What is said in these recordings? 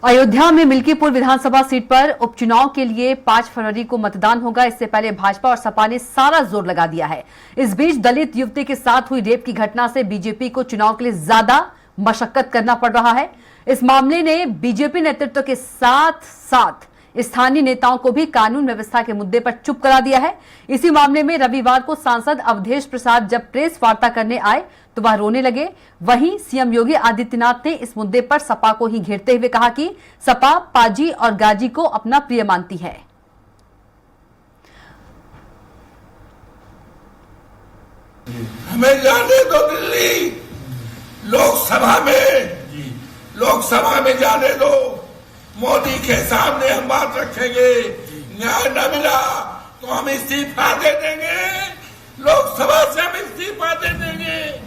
अयोध्या में मिल्कीपुर विधानसभा सीट पर उपचुनाव के लिए 5 फरवरी को मतदान होगा। इससे पहले भाजपा और सपा ने सारा जोर लगा दिया है। इस बीच दलित युवती के साथ हुई रेप की घटना से बीजेपी को चुनाव के लिए ज्यादा मशक्कत करना पड़ रहा है। इस मामले ने बीजेपी नेतृत्व के साथ साथ स्थानीय नेताओं को भी कानून व्यवस्था के मुद्दे पर चुप करा दिया है। इसी मामले में रविवार को सांसद अवधेश प्रसाद जब प्रेस वार्ता करने आए तो वह रोने लगे। वहीं सीएम योगी आदित्यनाथ ने इस मुद्दे पर सपा को ही घेरते हुए कहा कि सपा पाजी और गाजी को अपना प्रिय मानती है। हमें जाने दो दिल्ली, लोकसभा में जाने दो। मोदी के सामने हम बात रखेंगे। न्याय न मिला तो हम इस्तीफा दे देंगे, लोकसभा से हम इस्तीफा दे देंगे।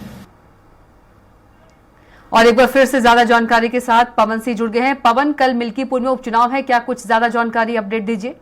और एक बार फिर से ज्यादा जानकारी के साथ पवन सिंह जुड़ गए हैं। पवन, कल मिल्कीपुर में उपचुनाव है, क्या कुछ ज्यादा जानकारी अपडेट दीजिए।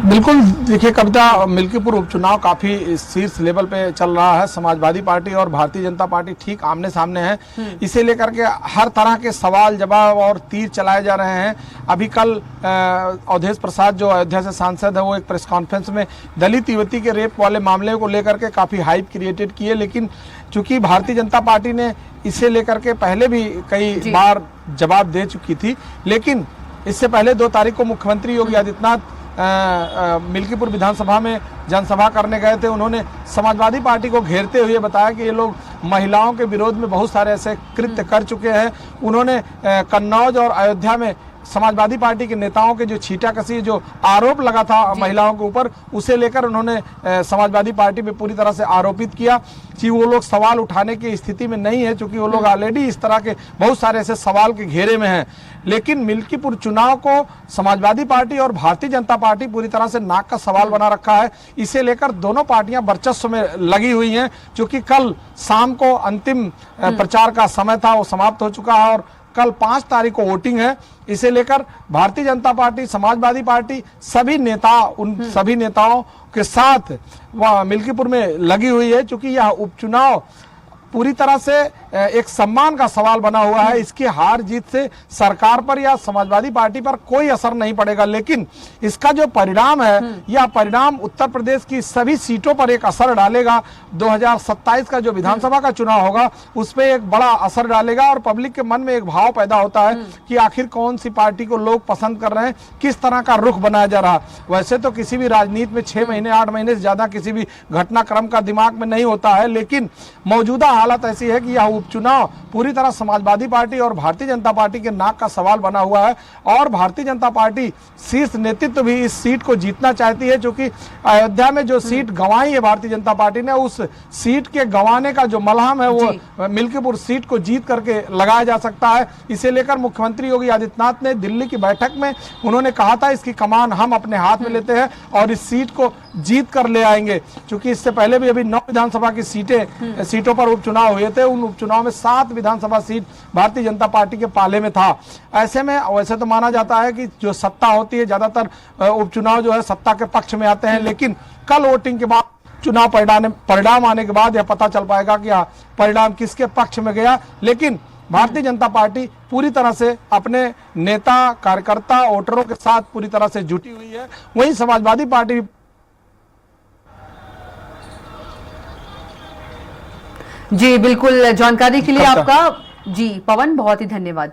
बिल्कुल, देखिए कविता, मिल्कीपुर उपचुनाव काफी शीर्ष लेवल पे चल रहा है। समाजवादी पार्टी और भारतीय जनता पार्टी ठीक आमने सामने है। इसे लेकर के हर तरह के सवाल जवाब और तीर चलाए जा रहे हैं। अभी कल अवधेश प्रसाद जो अयोध्या से सांसद है, वो एक प्रेस कॉन्फ्रेंस में दलित युवती के रेप वाले मामले को लेकर के काफी हाइप क्रिएटेड किए, लेकिन चूंकि भारतीय जनता पार्टी ने इसे लेकर के पहले भी कई बार जवाब दे चुकी थी, लेकिन इससे पहले 2 तारीख को मुख्यमंत्री योगी आदित्यनाथ मिल्कीपुर विधानसभा में जनसभा करने गए थे। उन्होंने समाजवादी पार्टी को घेरते हुए बताया कि ये लोग महिलाओं के विरोध में बहुत सारे ऐसे कृत्य कर चुके हैं। उन्होंने कन्नौज और अयोध्या में समाजवादी पार्टी के नेताओं के जो छींटाकशी, जो आरोप लगा था महिलाओं के ऊपर, उसे लेकर उन्होंने समाजवादी पार्टी पे पूरी तरह से आरोपित किया कि वो लोग सवाल उठाने की स्थिति में नहीं है, क्योंकि वो लोग ऑलरेडी इस तरह के बहुत सारे ऐसे सवाल के घेरे में हैं। लेकिन मिल्कीपुर चुनाव को समाजवादी पार्टी और भारतीय जनता पार्टी पूरी तरह से नाक का सवाल बना रखा है। इसे लेकर दोनों पार्टियां वर्चस्व में लगी हुई हैं, क्योंकि कल शाम को अंतिम प्रचार का समय था, वो समाप्त हो चुका है और कल 5 तारीख को वोटिंग है। इसे लेकर भारतीय जनता पार्टी, समाजवादी पार्टी, सभी नेता उन सभी नेताओं के साथ वह मिल्कीपुर में लगी हुई है, क्योंकि यह उपचुनाव पूरी तरह से एक सम्मान का सवाल बना हुआ है। इसकी हार जीत से सरकार पर या समाजवादी पार्टी पर कोई असर नहीं पड़ेगा, लेकिन इसका जो परिणाम है, यह परिणाम उत्तर प्रदेश की सभी सीटों पर एक असर डालेगा। 2027 का जो विधानसभा का चुनाव होगा, उस पर एक बड़ा असर डालेगा और पब्लिक के मन में एक भाव पैदा होता है कि आखिर कौन सी पार्टी को लोग पसंद कर रहे हैं, किस तरह का रुख बनाया जा रहा। वैसे तो किसी भी राजनीति में 6 महीने 8 महीने से ज्यादा किसी भी घटनाक्रम का दिमाग में नहीं होता है, लेकिन मौजूदा हालत ऐसी है कि यह उपचुनाव पूरी तरह समाजवादी पार्टी और भारतीय जनता पार्टी के नाक का सवाल बना हुआ है। और भारतीय जनता पार्टी शीर्ष नेतृत्व भी इस सीट को जीतना चाहती है, क्योंकि अयोध्या में जो सीट गंवाई है भारतीय जनता पार्टी ने, उस सीट के गंवाने का जो मलहम है वो मिल्कीपुर सीट को जीत करके लगाया जा सकता है। इसे लेकर मुख्यमंत्री योगी आदित्यनाथ ने दिल्ली की बैठक में उन्होंने कहा था, इसकी कमान हम अपने हाथ में लेते हैं और इस सीट को जीत कर ले आएंगे। क्योंकि इससे पहले भी अभी 9 विधानसभा की सीटों पर उपचुनाव हुए थे। उन उपचुनाव में 7 विधानसभा सीट भारतीय जनता पार्टी के पाले में था। ऐसे में वैसे तो माना जाता है कि जो सत्ता होती है, ज्यादातर उपचुनाव जो है सत्ता के पक्ष में आते हैं, लेकिन कल वोटिंग के बाद चुनाव परिणाम आने के बाद यह पता चल पाएगा कि परिणाम किसके पक्ष में गया। लेकिन भारतीय जनता पार्टी पूरी तरह से अपने नेता, कार्यकर्ता, वोटरों के साथ पूरी तरह से जुटी हुई है। वहीं समाजवादी पार्टी जी बिल्कुल, जानकारी के लिए आपका जी पवन बहुत ही धन्यवाद।